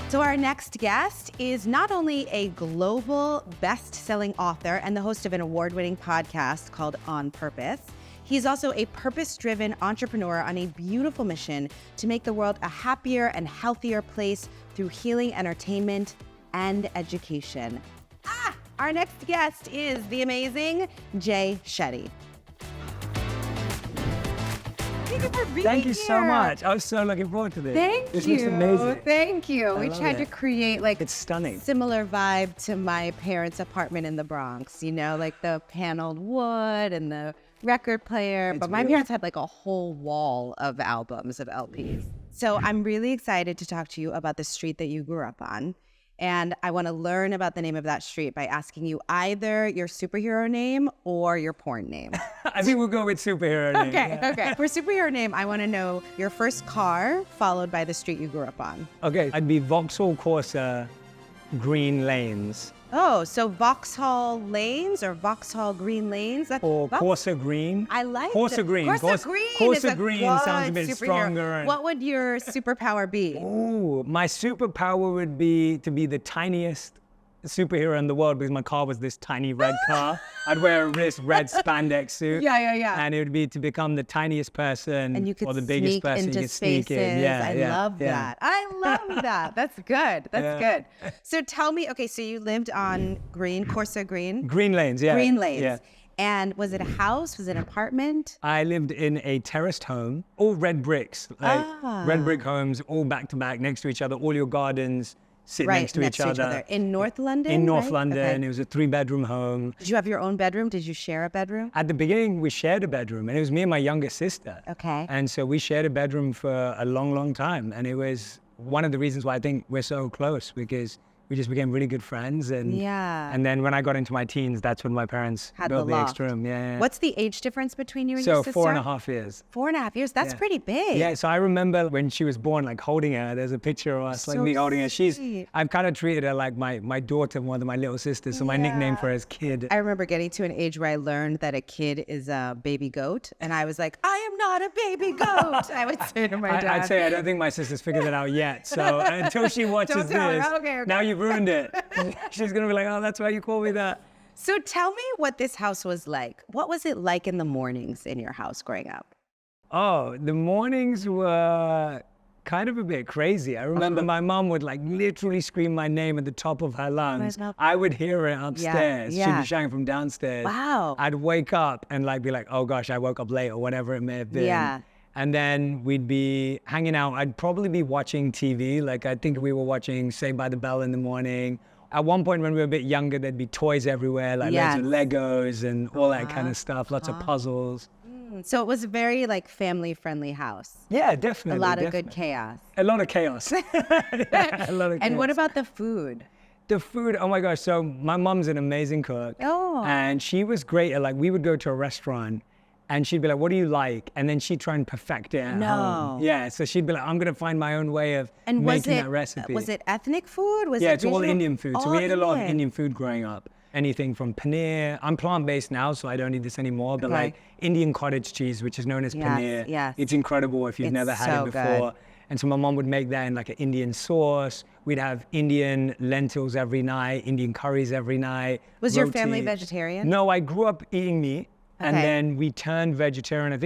So our next guest is not only a global best-selling author and the host of an award-winning podcast called On Purpose, he's also a purpose-driven entrepreneur on a beautiful mission to make the world a happier and healthier place through healing, entertainment, and education. Our next guest is the amazing Jay Shetty. Thank you for being Thank you here. so much. I was so looking forward to this. This looks amazing. Thank you. We love tried to it. create like It's stunning. similar vibe to my parents' apartment in the Bronx, you know, like the paneled wood and the record player. But my parents had like a whole wall of albums of LPs. So I'm really excited to talk to you about the street that you grew up on. And I want to learn about the name of that street by asking you either your superhero name or your porn name. I think we'll go with superhero name. Okay. For superhero name, I want to know your first car followed by the street you grew up on. Okay, I'd be Vauxhall Corsa Green Lanes. Oh, so Vauxhall Lanes or Vauxhall Green Lanes? That's Or Corsa Green. I like Corsa that. Green. Corsa Green is Corsa a Green good sounds a bit superhero. stronger. And... What would your superpower be? Ooh, my superpower would be to be the tiniest superhero in the world because my car was this tiny red car. I'd wear this red spandex suit. Yeah. And it would be to become the tiniest person And you could or the biggest sneak person into you could sneak spaces. in. Yeah, I love that. I love that. That's good. That's good. So tell me, okay, so you lived on Corsa Green? Green Lanes, yeah. Green Lanes. Yeah. And was it a house? Was it an apartment? I lived in a terraced home, all red bricks, like red brick homes, all back to back next to each other, all your gardens sit next to each other. In North London? In North right? London, Okay. it was a 3-bedroom home. Did you have your own bedroom? Did you share a bedroom? At the beginning, we shared a bedroom, and it was me and my younger sister. Okay. And so we shared a bedroom for a long, long time. And it was one of the reasons why I think we're so close, because we just became really good friends. And and then when I got into my teens, that's when my parents Had built the the loft. extra room. Yeah. What's the age difference between you and your So sister? 4.5 years. 4.5 years. That's pretty big. Yeah, so I remember when she was born, like holding her. There's a picture of us, like So me holding her. sweet. I've kind of treated her like my daughter, one of my little sisters. So my nickname for her is Kid. I remember getting to an age where I learned that a kid is a baby goat. And I was like, I am not a baby goat. I would say to my dad. I'd say I don't think my sister's figured it out yet. So until she watches Don't tell her. this, Okay. now you've ruined it. She's gonna be like, oh, that's why you call me that. So tell me what this house was like. What was it like in the mornings in your house growing up? Oh, the mornings were kind of a bit crazy. I remember my mom would like literally scream my name at the top of her lungs. I would hear it upstairs. She'd yeah. be shouting from downstairs. Wow. I'd wake up and like be like, oh gosh, I woke up late or whatever it may have been. Yeah. And then we'd be hanging out. I'd probably be watching TV. Like I think we were watching Saved by the Bell in the morning. At one point when we were a bit younger, there'd be toys everywhere, like loads of Legos and all that kind of stuff, lots of puzzles. So it was a very like family-friendly house. Yeah, definitely. A lot of good chaos. A lot of chaos. Yeah, a lot of And what chaos. about the food? The food, oh my gosh. So my mom's an amazing cook. Oh. And she was great at like, we would go to a restaurant and she'd be like, what do you like? And then she'd try and perfect it at home. Yeah, so she'd be like, I'm going to find my own way of making that recipe. Was it ethnic food? Was Yeah, it it's all regional? Indian food. So we ate a lot of Indian food growing up. Anything from paneer. I'm plant-based now, so I don't eat this anymore. But like Indian cottage cheese, which is known as paneer. Yes. It's incredible if you've never had so it before. good. And so my mom would make that in like an Indian sauce. We'd have Indian lentils every night, Indian curries every night. Was your family roti. vegetarian? No, I grew up eating meat. And Okay. then we turned vegetarian. I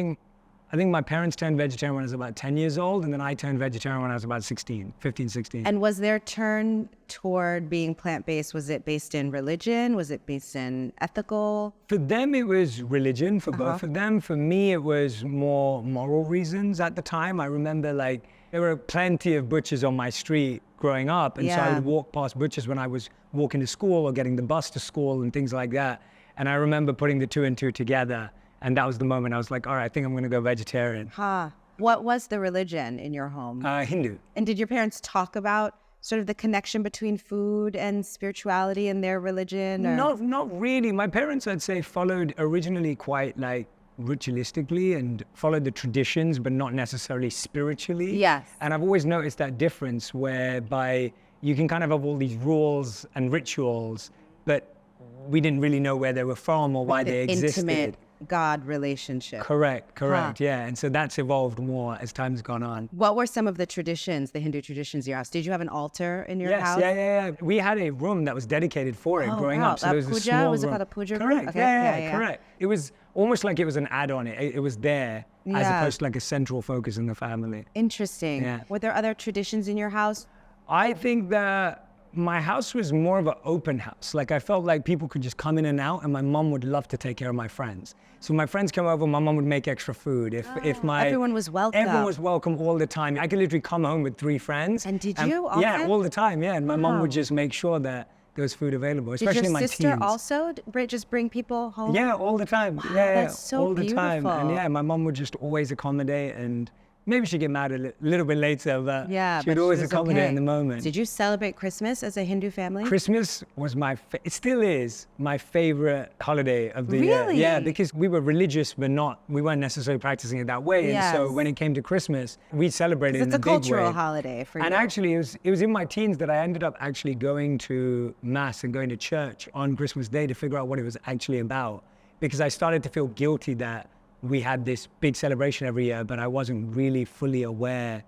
think my parents turned vegetarian when I was about 10 years old. And then I turned vegetarian when I was about 15, 16. And was their turn toward being plant-based, was it based in religion? Was it based in ethical? For them, it was religion, for both of them. For me, it was more moral reasons at the time. I remember like there were plenty of butchers on my street growing up. And so I would walk past butchers when I was walking to school or getting the bus to school and things like that. And I remember putting the two and two together. And that was the moment I was like, all right, I think I'm going to go vegetarian. What was the religion in your home? Hindu. And did your parents talk about sort of the connection between food and spirituality in their religion? Or? Not really. My parents, I'd say, followed originally quite like ritualistically and followed the traditions, but not necessarily spiritually. Yes. And I've always noticed that difference whereby you can kind of have all these rules and rituals, but we didn't really know where they were from or why they existed. Intimate God relationship. Correct. Yeah. And so that's evolved more as time's gone on. What were some of the traditions, the Hindu traditions in your house? Did you have an altar in your house? Yeah. We had a room that was dedicated for it growing up. So there was a puja? small Was it room. called a puja room? Correct. Okay. Yeah, correct. It was almost like it was an add-on. It was there as opposed to like a central focus in the family. Interesting. Yeah. Were there other traditions in your house? I think that my house was more of an open house. Like I felt like people could just come in and out, and my mom would love to take care of my friends. So my friends come over, my mom would make extra food. Everyone was welcome. Everyone was welcome all the time. I could literally come home with 3 friends. And did you often? Yeah, all the time. Yeah, and my mom would just make sure that there was food available, especially in my teens. Did your sister also just bring people home? Yeah, all the time. Wow, yeah, that's so all the time. beautiful. And yeah, my mom would just always accommodate, and maybe she'd get mad a little bit later, but she would always accommodate in the moment. Did you celebrate Christmas as a Hindu family? Christmas was it still is my favorite holiday of the year. Yeah, because we were religious, but we weren't necessarily practicing it that way. Yes. And so when it came to Christmas, we celebrated in a big way. It's a cultural holiday for you. And actually, it was in my teens that I ended up actually going to mass and going to church on Christmas Day to figure out what it was actually about. Because I started to feel guilty that we had this big celebration every year, but I wasn't really fully aware.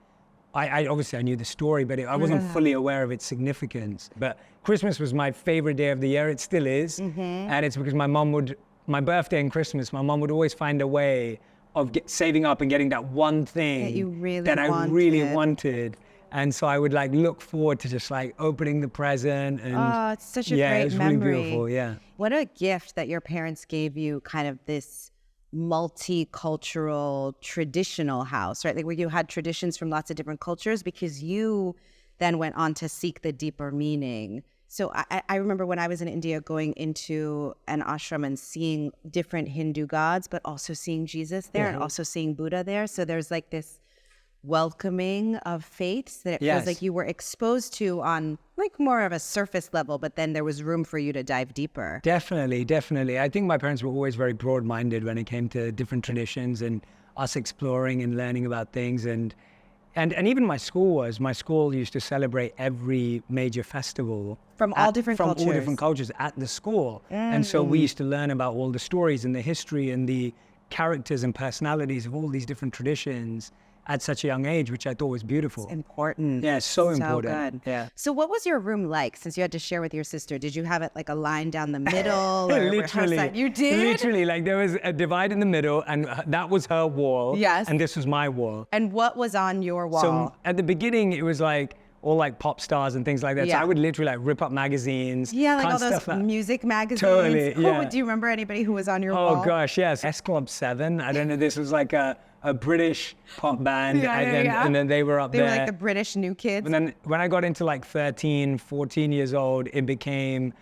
I obviously I knew the story, but I wasn't fully aware of its significance. But Christmas was my favorite day of the year. It still is. And it's because my birthday and Christmas, my mom would always find a way of saving up and getting that one thing that I really wanted. And so I would like look forward to just like opening the present. And it's such a great memory. Really beautiful, yeah. What a gift that your parents gave you, kind of this multicultural traditional house, right? Like where you had traditions from lots of different cultures, because you then went on to seek the deeper meaning. So I remember when I was in India going into an ashram and seeing different Hindu gods, but also seeing Jesus there and also seeing Buddha there. So there's like this welcoming of faiths that it feels like you were exposed to on like more of a surface level, but then there was room for you to dive deeper. Definitely. I think my parents were always very broad-minded when it came to different traditions and us exploring and learning about things. And even my school used to celebrate every major festival from all different cultures at the school. And so we used to learn about all the stories and the history and the characters and personalities of all these different traditions at such a young age, which I thought was beautiful. It's important. Yeah, so important. Good. Yeah. So what was your room like, since you had to share with your sister? Did you have it like a line down the middle? Literally. You did? Literally, like there was a divide in the middle, and that was her wall. Yes. And this was my wall. And what was on your wall? So at the beginning, it was like all like pop stars and things like that. Yeah. So I would literally like rip up magazines. Yeah, like all those music magazines. Totally, yeah. Do you remember anybody who was on your wall? Oh gosh, yes. S Club 7. I don't know, this was like a British pop band. And then they were up there. They were like the British New Kids. And then when I got into like 13, 14 years old, it became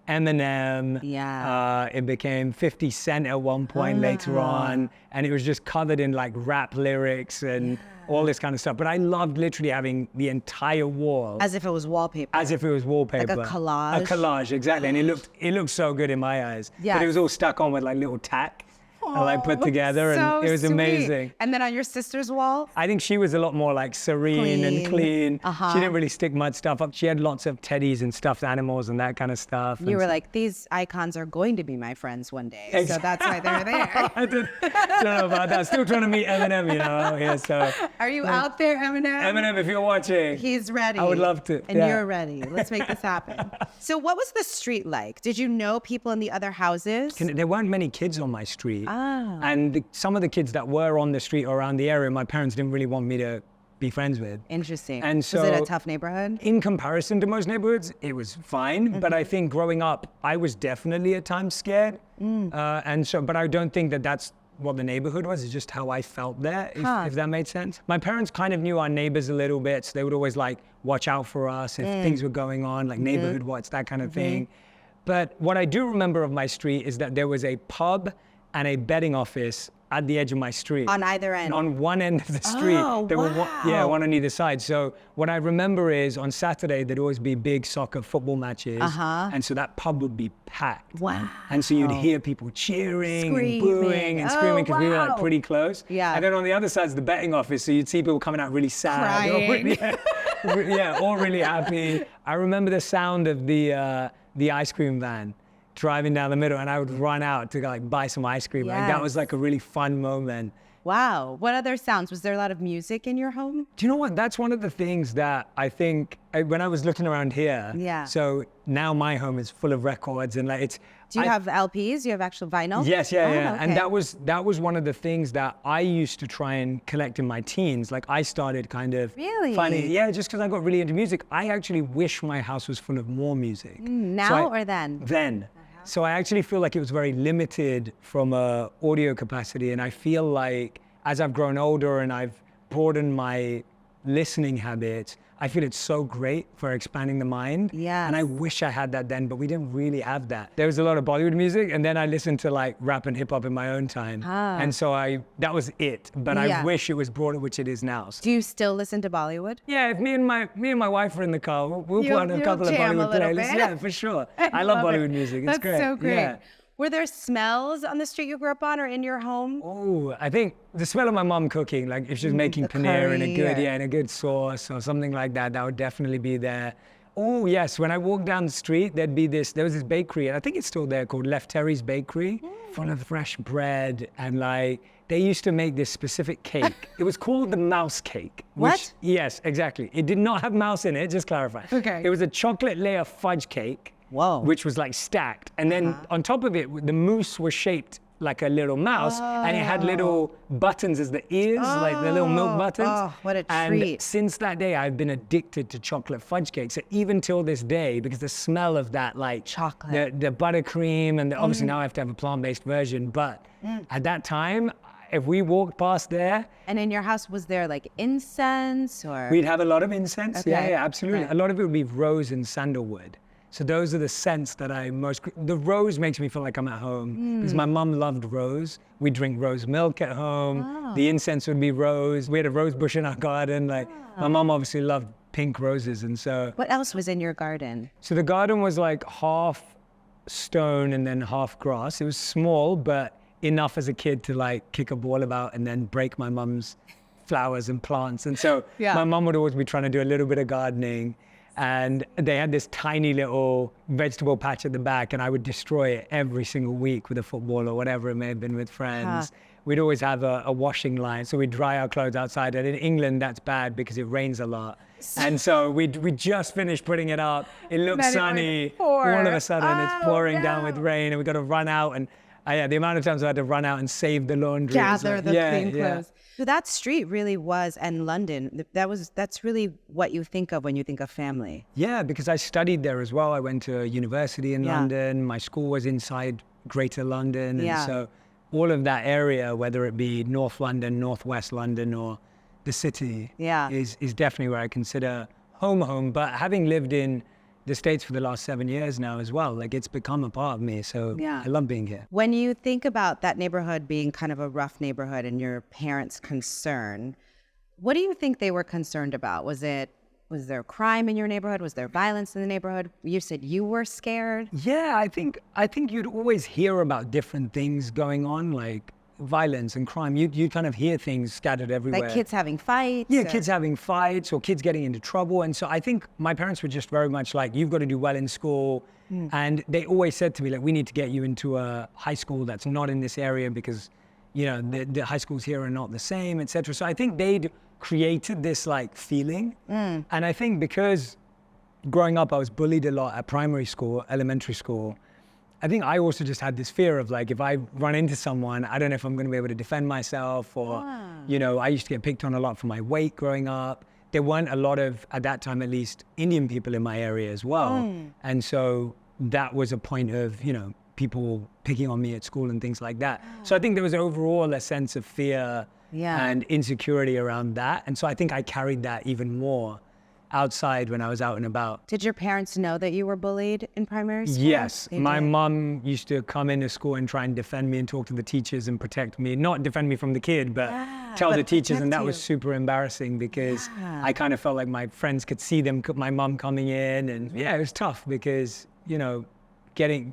Eminem. Yeah. It became 50 Cent at one point later on. And it was just covered in like rap lyrics and all this kind of stuff. But I loved literally having the entire wall. As if it was wallpaper. As if it was wallpaper. Like a collage. A collage, exactly. And it looked so good in my eyes. Yeah. But it was all stuck on with like little tack. I like put together, and it was amazing. And then on your sister's wall? I think she was a lot more like serene and clean. She didn't really stick much stuff up. She had lots of teddies and stuffed animals and that kind of stuff. You were like, these icons are going to be my friends one day. So that's why they're there. I don't know about that. Still trying to meet Eminem, you know. Yeah, so. Are you out there, Eminem? Eminem, if you're watching. He's ready. I would love to. And you're ready. Let's make this happen. So what was the street like? Did you know people in the other houses? There weren't many kids on my street. And some of the kids that were on the street or around the area, my parents didn't really want me to be friends with. Interesting. And so, was it a tough neighborhood? In comparison to most neighborhoods, it was fine. But I think growing up, I was definitely at times scared. But I don't think that that's what the neighborhood was. It's just how I felt there, if that made sense. My parents kind of knew our neighbors a little bit, so they would always like watch out for us if things were going on, like neighborhood watch, that kind of thing. But what I do remember of my street is that there was a pub and a betting office at the edge of my street. On either end? On one end of the street. Oh, there wow. were one on either side. So what I remember is on Saturday, there'd always be big soccer football matches. And so that pub would be packed. Wow. And so you'd hear people cheering Screaming. and booing and screaming because we were like pretty close. Yeah. And then on the other side is the betting office. So you'd see people coming out really sad. Crying. Or really happy. I remember the sound of the ice cream van driving down the middle, and I would run out to like buy some ice cream. Like that was like a really fun moment. Wow. What other sounds? Was there a lot of music in your home? Do you know what? That's one of the things that I think when I was looking around here. Yeah. So now my home is full of records and like it's. Do you have LPs? Do you have actual vinyl? Yes, yeah. Okay. And that was one of the things that I used to try and collect in my teens. Like I started kind of finding, just because I got really into music. I actually wish my house was full of more music. Now or then? Then. So I actually feel like it was very limited from a audio capacity, and I feel like as I've grown older and I've broadened my listening habits, I feel it's so great for expanding the mind. Yeah. And I wish I had that then, but we didn't really have that. There was a lot of Bollywood music, and then I listened to like rap and hip hop in my own time. And so that was it. But I wish it was broader, which it is now. Do you still listen to Bollywood? Yeah, if me and my wife are in the car, we'll put on a couple of Bollywood playlists. Yeah, for sure. I love Bollywood music. It's great. That's so great. Yeah. Were there smells on the street you grew up on or in your home? Oh, I think the smell of my mom cooking, like if she's making paneer in a good sauce or something like that, that would definitely be there. Oh yes, when I walked down the street, there was this bakery, and I think it's still there, called Left Terry's Bakery, full of fresh bread, and like they used to make this specific cake. It was called the mouse cake. What? Yes, exactly. It did not have mouse in it, just clarify. Okay. It was a chocolate layer fudge cake. Whoa. Which was like stacked. And then on top of it, the mousse was shaped like a little mouse, and it had little buttons as the ears, like the little milk buttons. Oh, what a and treat. Since that day, I've been addicted to chocolate fudge cakes. So even till this day, because the smell of that, like chocolate, the buttercream, and obviously now I have to have a plant-based version, but at that time, if we walked past there. And in your house, was there like incense or? We'd have a lot of incense. Okay. Yeah, absolutely. Okay. A lot of it would be rose and sandalwood. So those are the scents that the rose makes me feel like I'm at home because my mum loved rose. We drink rose milk at home. The incense would be rose. We had a rose bush in our garden. Like my mum obviously loved pink roses. And so. What else was in your garden? So the garden was like half stone and then half grass. It was small, but enough as a kid to like kick a ball about and then break my mum's flowers and plants. And so my mum would always be trying to do a little bit of gardening. And they had this tiny little vegetable patch at the back, and I would destroy it every single week with a football or whatever it may have been with friends. We'd always have a washing line, so we'd dry our clothes outside. And in England, that's bad because it rains a lot. And so we just finished putting it up. It looked sunny. All of a sudden, it's pouring down with rain, and we got to run out. And the amount of times I had to run out and save the laundry. Gather the clean clothes. So that street really was, and London, that's really what you think of when you think of family. Yeah, because I studied there as well. I went to university in London. My school was inside Greater London. And so all of that area, whether it be North London, Northwest London, or the city, is definitely where I consider home. But having lived in the States for the last 7 years now as well, like it's become a part of me. So I love being here. When you think about that neighborhood being kind of a rough neighborhood and your parents' concern, what do you think they were concerned about? Was there crime in your neighborhood? Was there violence in the neighborhood? You said you were scared. Yeah, I think you'd always hear about different things going on, like violence and crime. You kind of hear things scattered everywhere. Like kids having fights? Yeah, kids having fights or kids getting into trouble. And so I think my parents were just very much like, you've got to do well in school. And they always said to me, like, we need to get you into a high school that's not in this area because, you know, the high schools here are not the same, et cetera. So I think they'd created this like feeling. And I think because growing up, I was bullied a lot at primary school, elementary school. I think I also just had this fear of like, if I run into someone, I don't know if I'm going to be able to defend myself or, you know, I used to get picked on a lot for my weight growing up. There weren't a lot of, at that time at least, Indian people in my area as well. And so that was a point of, you know, people picking on me at school and things like that. So I think there was overall a sense of fear and insecurity around that. And so I think I carried that even more outside when I was out and about. Did your parents know that you were bullied in primary school? Yes. My mom used to come into school and try and defend me and talk to the teachers and protect me. Not defend me from the kid, but tell the teachers. And that was super embarrassing because I kind of felt like my friends could see my mom coming in. And it was tough because, you know,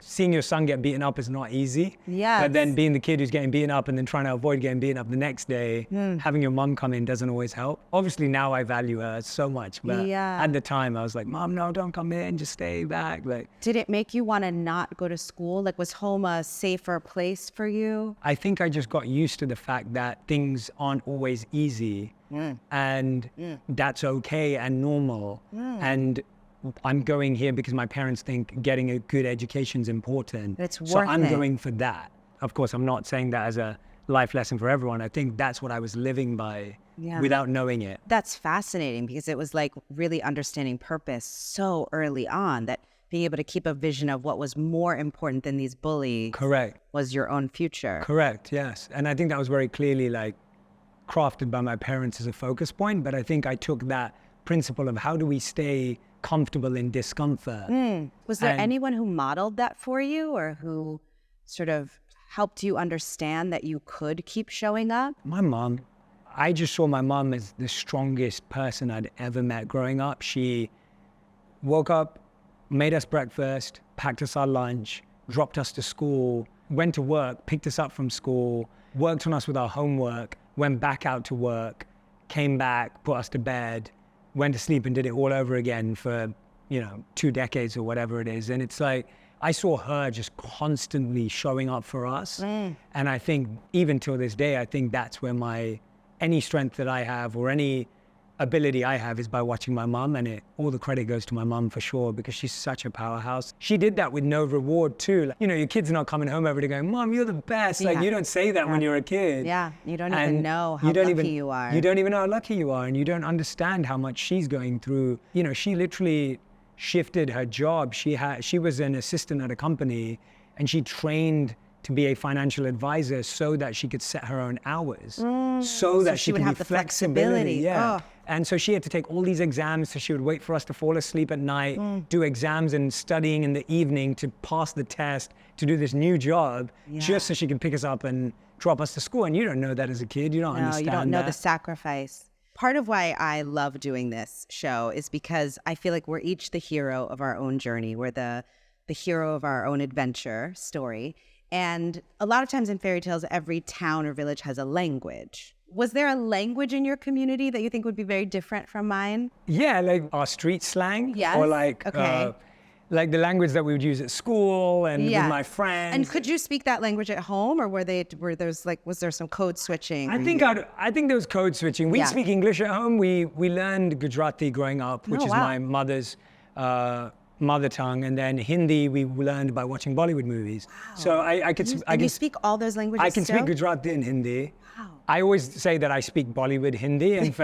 seeing your son get beaten up is not easy. Yes. But then being the kid who's getting beaten up and then trying to avoid getting beaten up the next day, having your mom come in doesn't always help. Obviously now I value her so much, but at the time I was like, Mom, no, don't come in, just stay back. Like, did it make you want to not go to school? Like, was home a safer place for you? I think I just got used to the fact that things aren't always easy and that's okay and normal. And I'm going here because my parents think getting a good education is important. It's worth so I'm it. going for that. Of course, I'm not saying that as a life lesson for everyone. I think that's what I was living by without knowing it. That's fascinating because it was like really understanding purpose so early on, that being able to keep a vision of what was more important than these bullies. Correct. Was your own future. Correct, yes. And I think that was very clearly like crafted by my parents as a focus point. But I think I took that principle of how do we stay comfortable in discomfort. Was there anyone who modeled that for you, or who sort of helped you understand that you could keep showing up? My mom. I just saw my mom as the strongest person I'd ever met growing up. She woke up, made us breakfast, packed us our lunch, dropped us to school, went to work, picked us up from school, worked on us with our homework, went back out to work, came back, put us to bed, went to sleep and did it all over again for, 2 decades or whatever it is. And it's like, I saw her just constantly showing up for us. And I think even till this day, I think that's where any strength that I have or any ability I have is by watching my mom, and all the credit goes to my mom for sure, because she's such a powerhouse. She did that with no reward too. Like, your kids are not coming home every day going, Mom, you're the best. Like, you don't say that when you're a kid. Yeah, you don't even know how lucky you are. You don't even know how lucky you are, and you don't understand how much she's going through. She literally shifted her job. She was an assistant at a company, and she trained to be a financial advisor so that she could set her own hours, so that she would could have be the flexibility. Yeah. Oh. And so she had to take all these exams, so she would wait for us to fall asleep at night, do exams and studying in the evening to pass the test, to do this new job, just so she could pick us up and drop us to school. And you don't know that as a kid. You don't understand that. No, you don't know the sacrifice. Part of why I love doing this show is because I feel like we're each the hero of our own journey. We're the hero of our own adventure story. And a lot of times in fairy tales, every town or village has a language. Was there a language in your community that you think would be very different from mine? Yeah, like our street slang. Yes. Or like, okay. Like the language that we would use at school and with my friends. And could you speak that language at home, or was there some code switching? I think there was code switching. We speak English at home. We learned Gujarati growing up, which is my mother's mother tongue, and then Hindi we learned by watching Bollywood movies. Wow. So I can you speak all those languages. I can speak Gujarati and Hindi. Wow. I always say that I speak Bollywood Hindi, and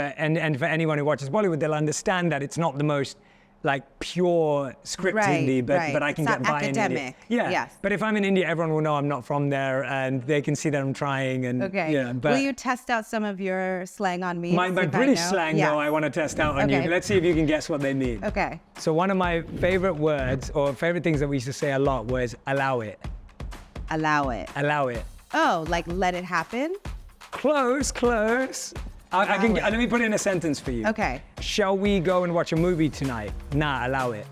for anyone who watches Bollywood, they'll understand that it's not the most like pure script Hindi, but I can get by in India. Yeah. Yes. But if I'm in India, everyone will know I'm not from there, and they can see that I'm trying. And will you test out some of your slang on me? My British slang, though, I want to test out on you. Let's see if you can guess what they mean. Okay. So one of my favorite words or favorite things that we used to say a lot was allow it. Allow it. Allow it. Oh, like let it happen? Close. Let me put it in a sentence for you. Okay. Shall we go and watch a movie tonight? Nah, allow it.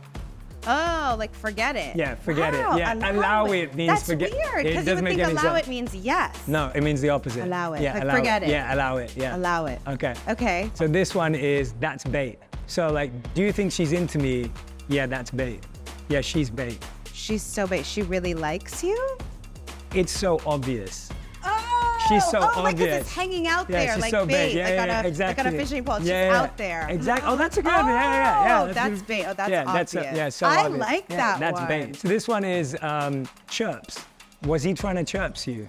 Oh, like forget it. Yeah, forget it. Yeah, allow it means That's forget. That's weird, because you would think allow it means yes. No, it means the opposite. Allow it. Yeah, like allow forget it. Yeah, allow it. Yeah. Allow it. Okay. Okay. So this one is that's bait. So like, do you think she's into me? Yeah, that's bait. Yeah, she's bait. She's so bait. She really likes you? It's so obvious. She's so obvious. Like, 'cause it's hanging out there, she's like so bait, exactly. like on a fishing pole. It's just out there. Exactly. Oh, that's a good one. Oh, that's bait. Oh, that's obvious. So I obvious. like that that's one. bait. So this one is chirps. Was he trying to chirps you?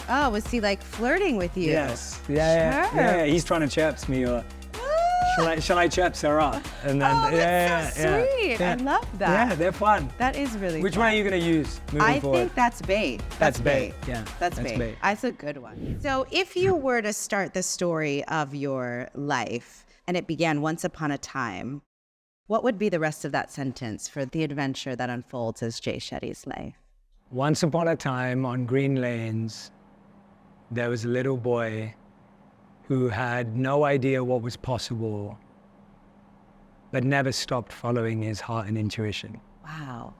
Oh, was he like flirting with you? Yes. Yeah. He's trying to chirps me, or shall I chirps her up? And then that's so sweet. Yeah. I love that. Yeah, they're fun. That is really Which fun. one are you going to use moving forward? I think that's bait. That's bait. Yeah. That's bait. That's a good one. So if you were to start the story of your life and it began once upon a time, what would be the rest of that sentence for the adventure that unfolds as Jay Shetty's life? Once upon a time on green lanes, there was a little boy who had no idea what was possible, but never stopped following his heart and intuition. Wow.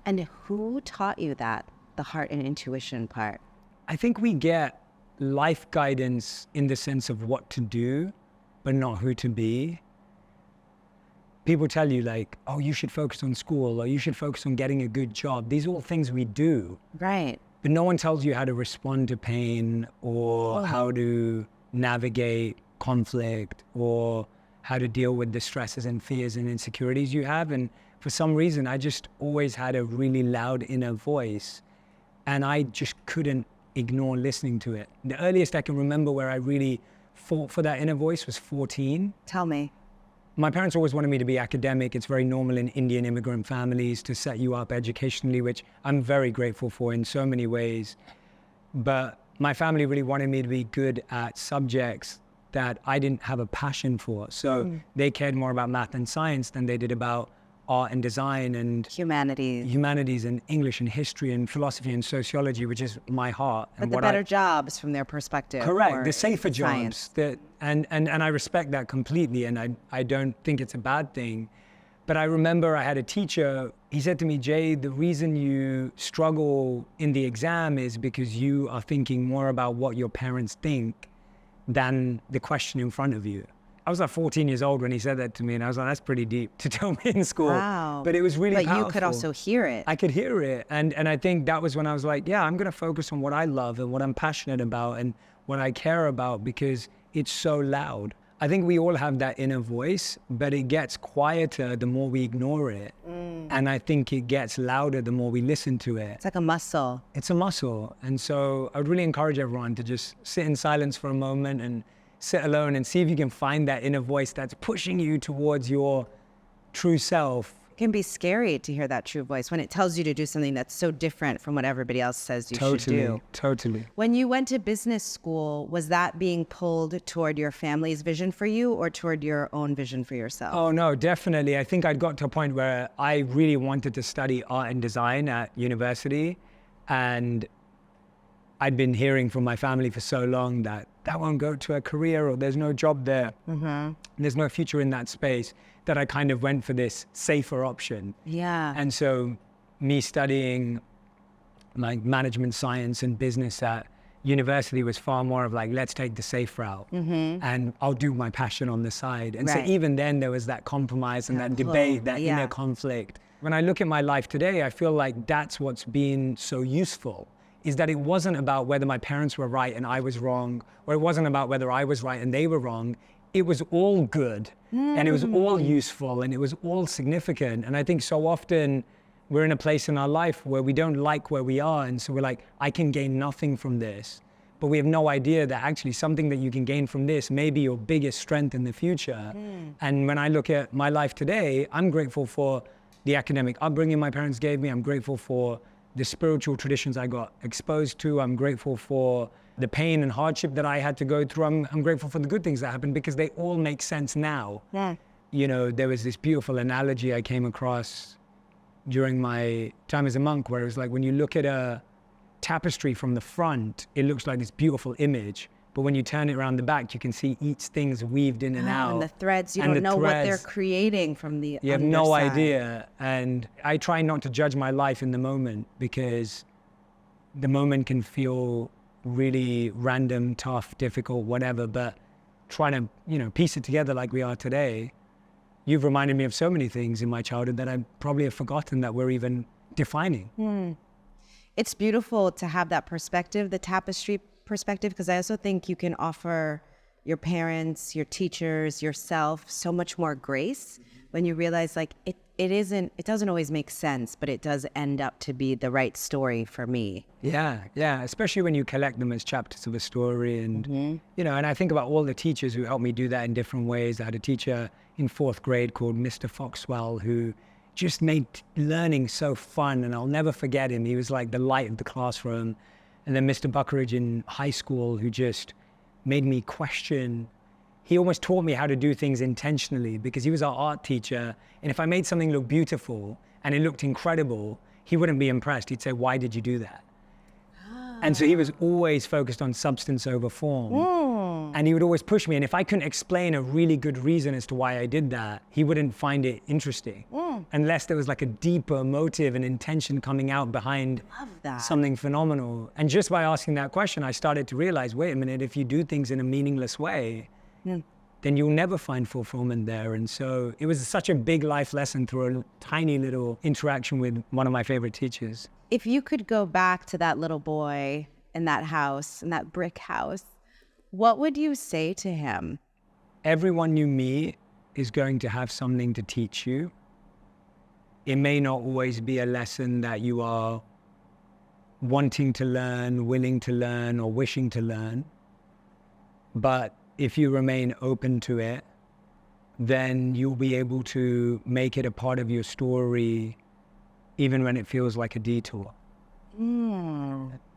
And who taught you that, the heart and intuition part? I think we get life guidance in the sense of what to do, but not who to be. People tell you like, oh, you should focus on school, or you should focus on getting a good job. These are all things we do. Right. But no one tells you how to respond to pain, or how to navigate conflict, or how to deal with the stresses and fears and insecurities you have. And for some reason, I just always had a really loud inner voice, and I just couldn't ignore listening to it. The earliest I can remember where I really fought for that inner voice was 14. Tell me. My parents always wanted me to be academic. It's very normal in Indian immigrant families to set you up educationally, which I'm very grateful for in so many ways. But my family really wanted me to be good at subjects that I didn't have a passion for. So they cared more about math and science than they did about art and design and humanities and English and history and philosophy and sociology, which is my heart. But the better jobs from their perspective. Correct, the safer science. jobs. And I respect that completely, and I don't think it's a bad thing. But I remember I had a teacher, he said to me, Jay, the reason you struggle in the exam is because you are thinking more about what your parents think than the question in front of you. I was like 14 years old when he said that to me, and I was like, that's pretty deep to tell me in school. Wow. But it was really powerful. But you could also hear it. I could hear it. And I think that was when I was like, yeah, I'm going to focus on what I love and what I'm passionate about and what I care about, because it's so loud. I think we all have that inner voice, but it gets quieter the more we ignore it. And I think it gets louder the more we listen to it. It's like a muscle. It's a muscle. And so I would really encourage everyone to just sit in silence for a moment and sit alone and see if you can find that inner voice that's pushing you towards your true self. It can be scary to hear that true voice when it tells you to do something that's so different from what everybody else says you should do. Totally. When you went to business school, was that being pulled toward your family's vision for you or toward your own vision for yourself? Oh, no, definitely. I think I'd got to a point where I really wanted to study art and design at university. And I'd been hearing from my family for so long that won't go to a career, or there's no job there. There's no future in that space, that I kind of went for this safer option. Yeah. And so me studying like management science and business at university was far more of like, let's take the safe route and I'll do my passion on the side. And so even then there was that compromise and that debate, that inner conflict. When I look at my life today, I feel like that's what's been so useful, is that it wasn't about whether my parents were right and I was wrong, or it wasn't about whether I was right and they were wrong. It was all good and it was all useful and it was all significant. And I think so often we're in a place in our life where we don't like where we are. And so we're like, I can gain nothing from this. But we have no idea that actually something that you can gain from this may be your biggest strength in the future. And when I look at my life today, I'm grateful for the academic upbringing my parents gave me. I'm grateful for the spiritual traditions I got exposed to. I'm grateful for the pain and hardship that I had to go through. I'm grateful for the good things that happened, because they all make sense now. You know, there was this beautiful analogy I came across during my time as a monk, where it was like, when you look at a tapestry from the front, it looks like this beautiful image. But when you turn it around the back, you can see each thing's weaved in and out. And the threads, you don't know what they're creating from the You have no idea. And I try not to judge my life in the moment, because the moment can feel really random, tough, difficult, whatever. But trying to, you know, piece it together like we are today, you've reminded me of so many things in my childhood that I probably have forgotten that we're even defining. It's beautiful to have that perspective, the tapestry perspective, because I also think you can offer your parents, your teachers, yourself so much more grace when you realize like it doesn't always make sense, but it does end up to be the right story for me. Yeah, especially when you collect them as chapters of a story. And you know, and I think about all the teachers who helped me do that in different ways. I had a teacher in 4th grade called Mr. Foxwell, who just made learning so fun, and I'll never forget him. He was like the light of the classroom. And then Mr. Buckeridge in high school, who just made me question. He almost taught me how to do things intentionally, because he was our art teacher. And if I made something look beautiful and it looked incredible, he wouldn't be impressed. He'd say, why did you do that? And so he was always focused on substance over form. And he would always push me. And if I couldn't explain a really good reason as to why I did that, he wouldn't find it interesting. Unless there was like a deeper motive and intention coming out behind something phenomenal. And just by asking that question, I started to realize, wait a minute, if you do things in a meaningless way, then you'll never find fulfillment there. And so it was such a big life lesson through a tiny little interaction with one of my favorite teachers. If you could go back to that little boy in that house, in that brick house, what would you say to him? Everyone you meet is going to have something to teach you. It may not always be a lesson that you are wanting to learn, willing to learn, or wishing to learn. But if you remain open to it, then you'll be able to make it a part of your story, even when it feels like a detour.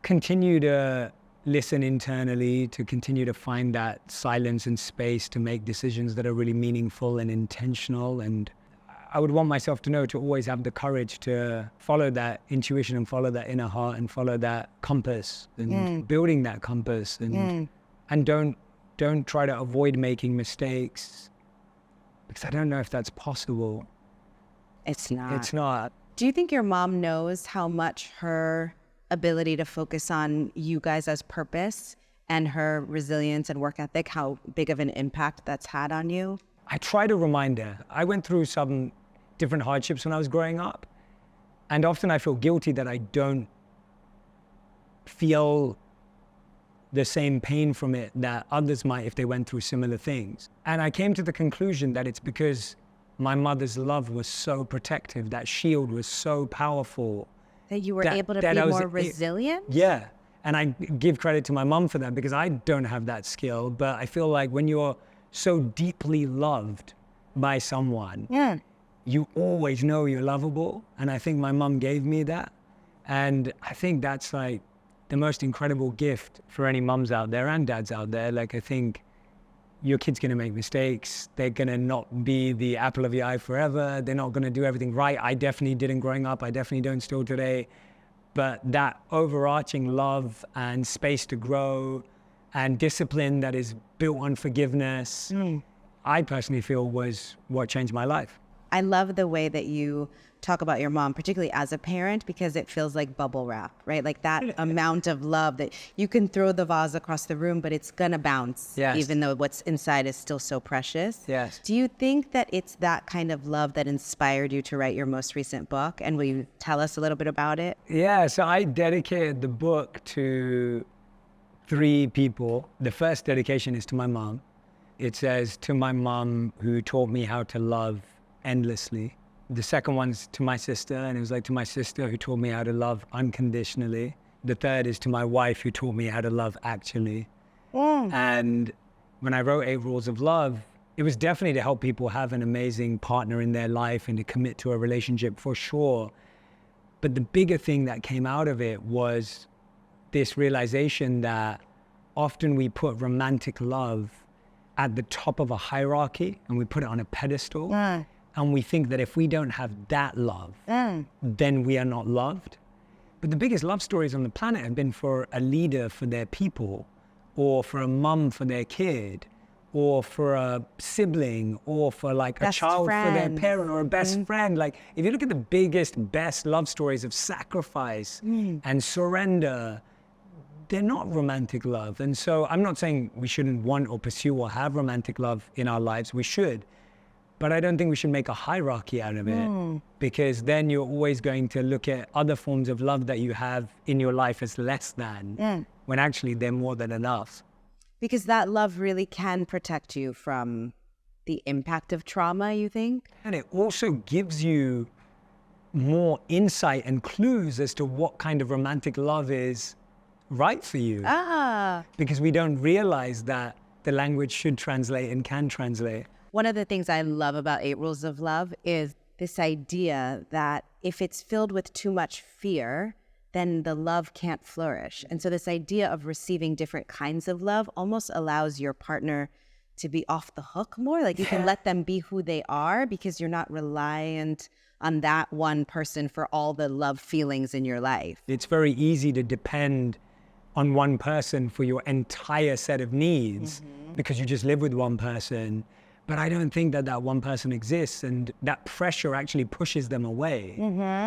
Continue to listen internally, to continue to find that silence and space to make decisions that are really meaningful and intentional. And I would want myself to know to always have the courage to follow that intuition and follow that inner heart and follow that compass and building that compass and don't try to avoid making mistakes, because I don't know if that's possible. It's not. It's not. Do you think your mom knows how much her ability to focus on you guys as purpose and her resilience and work ethic, how big of an impact that's had on you? I try to remind her. I went through some different hardships when I was growing up, and often I feel guilty that I don't feel the same pain from it that others might if they went through similar things. And I came to the conclusion that it's because my mother's love was so protective, that shield was so powerful. That you were able to be more resilient? Yeah. And I give credit to my mom for that, because I don't have that skill. But I feel like when you're so deeply loved by someone, you always know you're lovable. And I think my mom gave me that. And I think that's like the most incredible gift for any mums out there and dads out there. Like, I think your kid's going to make mistakes. They're going to not be the apple of your eye forever. They're not going to do everything right. I definitely didn't growing up. I definitely don't still today. But that overarching love and space to grow and discipline that is built on forgiveness, I personally feel was what changed my life. I love the way that you talk about your mom, particularly as a parent, because it feels like bubble wrap, right? Like that amount of love that you can throw the vase across the room, but it's gonna bounce, even though what's inside is still so precious. Yes. Do you think that it's that kind of love that inspired you to write your most recent book? And will you tell us a little bit about it? Yeah, so I dedicated the book to 3 people. The first dedication is to my mom. It says, to my mom who taught me how to love endlessly. The second one's to my sister, and it was like, to my sister who taught me how to love unconditionally. The third is to my wife who taught me how to love actually. And when I wrote 8 Rules of Love, it was definitely to help people have an amazing partner in their life and to commit to a relationship for sure. But the bigger thing that came out of it was this realization that often we put romantic love at the top of a hierarchy and we put it on a pedestal. And we think that if we don't have that love, then we are not loved. But the biggest love stories on the planet have been for a leader for their people, or for a mum for their kid, or for a sibling, or for like a child for their parent, or a best friend. Like, if you look at the biggest, best love stories of sacrifice and surrender, they're not romantic love. And so I'm not saying we shouldn't want or pursue or have romantic love in our lives. We should. But I don't think we should make a hierarchy out of it, because then you're always going to look at other forms of love that you have in your life as less than, when actually they're more than enough. Because that love really can protect you from the impact of trauma, you think? And it also gives you more insight and clues as to what kind of romantic love is right for you. Because we don't realize that the language should translate and can translate. One of the things I love about 8 Rules of Love is this idea that if it's filled with too much fear, then the love can't flourish. And so this idea of receiving different kinds of love almost allows your partner to be off the hook more. Like, you can let them be who they are because you're not reliant on that one person for all the love feelings in your life. It's very easy to depend on one person for your entire set of needs because you just live with one person. But I don't think that one person exists, and that pressure actually pushes them away.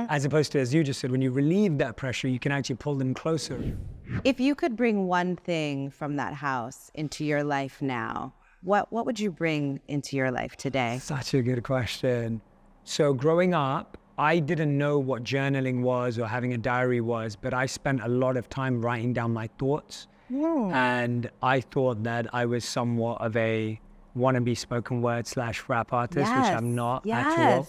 As opposed to, as you just said, when you relieve that pressure, you can actually pull them closer. If you could bring one thing from that house into your life now, what would you bring into your life today? Such a good question. So growing up, I didn't know what journaling was or having a diary was, but I spent a lot of time writing down my thoughts. And I thought that I was somewhat of a wannabe spoken word / rap artist, which I'm not at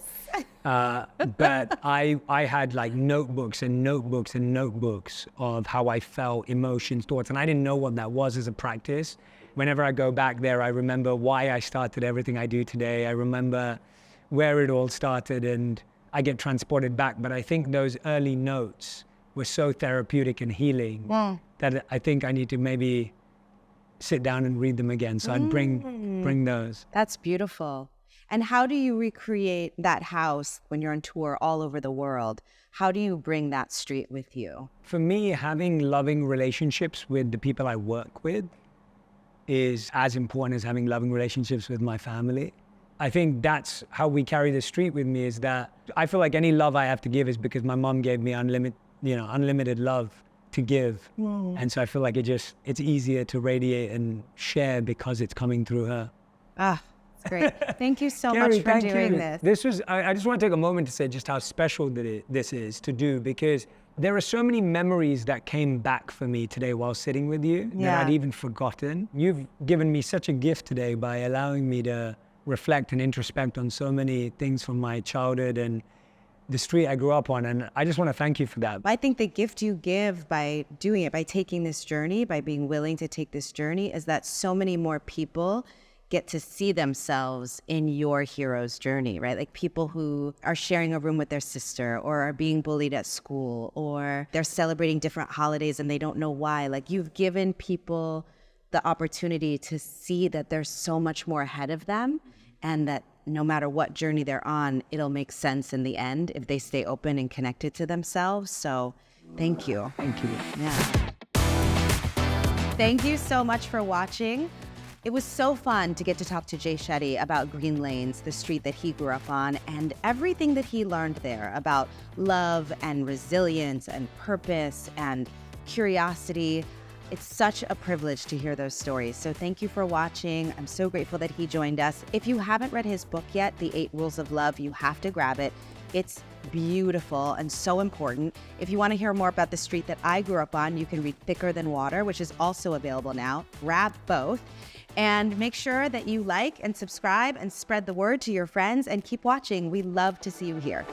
all. But I had like notebooks and notebooks and notebooks of how I felt, emotions, thoughts, and I didn't know what that was as a practice. Whenever I go back there, I remember why I started everything I do today. I remember where it all started, and I get transported back. But I think those early notes were so therapeutic and healing that I think I need to maybe sit down and read them again. So I'd bring those. That's beautiful. And how do you recreate that house when you're on tour all over the world? How do you bring that street with you? For me, having loving relationships with the people I work with is as important as having loving relationships with my family. I think that's how we carry the street with me, is that I feel like any love I have to give is because my mom gave me unlimited love to give. And so I feel like it's easier to radiate and share because it's coming through her. It's great. Thank you so Kerry, much for doing this. I just want to take a moment to say just how special this is to do, because there are so many memories that came back for me today while sitting with you that I'd even forgotten. You've given me such a gift today by allowing me to reflect and introspect on so many things from my childhood and the street I grew up on. And I just want to thank you for that. I think the gift you give by doing it, by taking this journey, by being willing to take this journey, is that so many more people get to see themselves in your hero's journey, right? Like people who are sharing a room with their sister, or are being bullied at school, or they're celebrating different holidays and they don't know why. Like, you've given people the opportunity to see that there's so much more ahead of them, and that no matter what journey they're on, it'll make sense in the end if they stay open and connected to themselves. So thank you. Thank you. Yeah. Thank you so much for watching. It was so fun to get to talk to Jay Shetty about Green Lanes, the street that he grew up on, and everything that he learned there about love and resilience and purpose and curiosity. It's such a privilege to hear those stories. So thank you for watching. I'm so grateful that he joined us. If you haven't read his book yet, The 8 Rules of Love, you have to grab it. It's beautiful and so important. If you want to hear more about the street that I grew up on, you can read Thicker Than Water, which is also available now. Grab both. And make sure that you like and subscribe and spread the word to your friends, and keep watching. We love to see you here.